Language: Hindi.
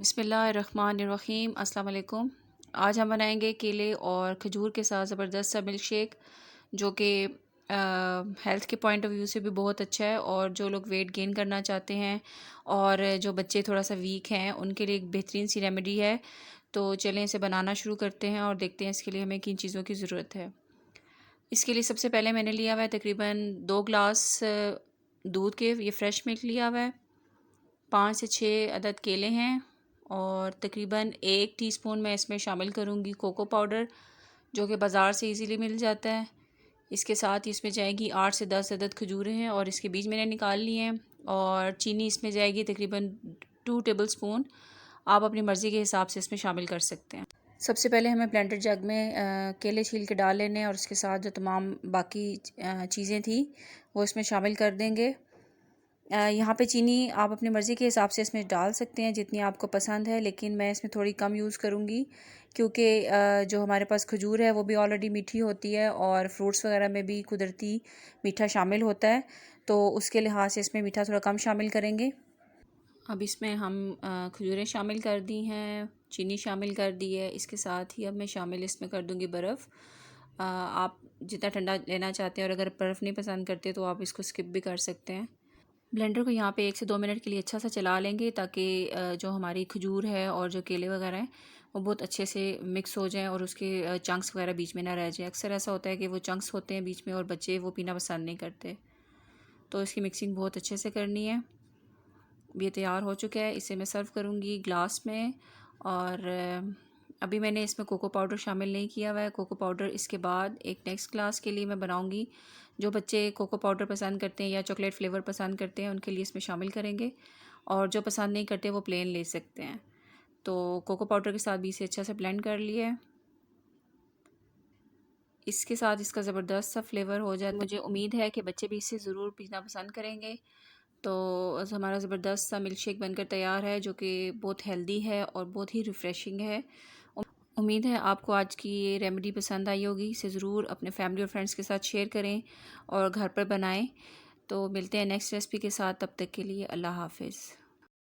बिस्मिल्लाहिर्रहमानिर्रहीम। अस्सलाम वालेकुम। आज हम बनाएंगे केले और खजूर के साथ ज़बरदस्त सा मिल्क शेक, जो कि हेल्थ के पॉइंट ऑफ व्यू से भी बहुत अच्छा है। और जो लोग वेट गेन करना चाहते हैं और जो बच्चे थोड़ा सा वीक हैं उनके लिए एक बेहतरीन सी रेमेडी है। तो चलें इसे बनाना शुरू करते हैं और देखते हैं इसके लिए हमें किन चीज़ों की ज़रूरत है। इसके लिए सबसे पहले मैंने लिया हुआ है तकरीबन 2 ग्लास दूध के, ये फ्रेश मिल्क लिया हुआ है। 5 से 6 अदद केले हैं और तकरीबन 1 टीस्पून मैं इसमें शामिल करूँगी कोको पाउडर, जो कि बाज़ार से इजीली मिल जाता है। इसके साथ ही इसमें जाएगी 8 से 10 अदद खजूरें हैं और इसके बीज मैंने निकाल लिए हैं। और चीनी इसमें जाएगी तकरीबन 2 टेबल स्पून। आप अपनी मर्ज़ी के हिसाब से इसमें शामिल कर सकते हैं। सबसे पहले हमें ब्लेंडर जग में केले छील के डाल लेने हैं और उसके साथ जो तमाम बाकी चीज़ें थी वो इसमें शामिल कर देंगे। यहाँ पे चीनी आप अपनी मर्ज़ी के हिसाब से इसमें डाल सकते हैं जितनी आपको पसंद है, लेकिन मैं इसमें थोड़ी कम यूज़ करूँगी क्योंकि जो हमारे पास खजूर है वो भी ऑलरेडी मीठी होती है और फ्रूट्स वगैरह में भी कुदरती मीठा शामिल होता है, तो उसके लिहाज से इसमें मीठा थोड़ा कम शामिल करेंगे। अब इसमें हम खजूरें शामिल कर दी हैं, चीनी शामिल कर दी है। इसके साथ ही अब मैं शामिल इसमें कर दूँगी बर्फ़। आप जितना ठंडा लेना चाहते हैं, और अगर बर्फ़ नहीं पसंद करते तो आप इसको स्किप भी कर सकते हैं। ब्लेंडर को यहाँ पे 1 से 2 मिनट के लिए अच्छा सा चला लेंगे ताकि जो हमारी खजूर है और जो केले वगैरह हैं वो बहुत अच्छे से मिक्स हो जाएं और उसके चंक्स वगैरह बीच में ना रह जाए। अक्सर ऐसा होता है कि वो चंक्स होते हैं बीच में और बच्चे वो पीना पसंद नहीं करते, तो इसकी मिक्सिंग बहुत अच्छे से करनी है। ये तैयार हो चुका है, इसे मैं सर्व करूँगी ग्लास में। और अभी मैंने इसमें कोको पाउडर शामिल नहीं किया हुआ है। कोको पाउडर इसके बाद एक नेक्स्ट क्लास के लिए मैं बनाऊँगी। जो बच्चे कोको पाउडर पसंद करते हैं या चॉकलेट फ्लेवर पसंद करते हैं उनके लिए इसमें शामिल करेंगे, और जो पसंद नहीं करते वो प्लेन ले सकते हैं। तो कोको पाउडर के साथ भी इसे अच्छा से ब्लेंड कर लिया है। इसके साथ इसका ज़बरदस्त सा फ्लेवर हो जाए। मुझे उम्मीद है कि बच्चे भी इसे ज़रूर पीना पसंद करेंगे। तो हमारा ज़बरदस्त सा मिल्क शेक बनकर तैयार है, जो कि बहुत हेल्दी है और बहुत ही रिफ़्रेशिंग है। उम्मीद है आपको आज की ये रेमेडी पसंद आई होगी। इसे ज़रूर अपने फैमिली और फ्रेंड्स के साथ शेयर करें और घर पर बनाएं। तो मिलते हैं नेक्स्ट रेसिपी के साथ, तब तक के लिए अल्लाह हाफ़िज़।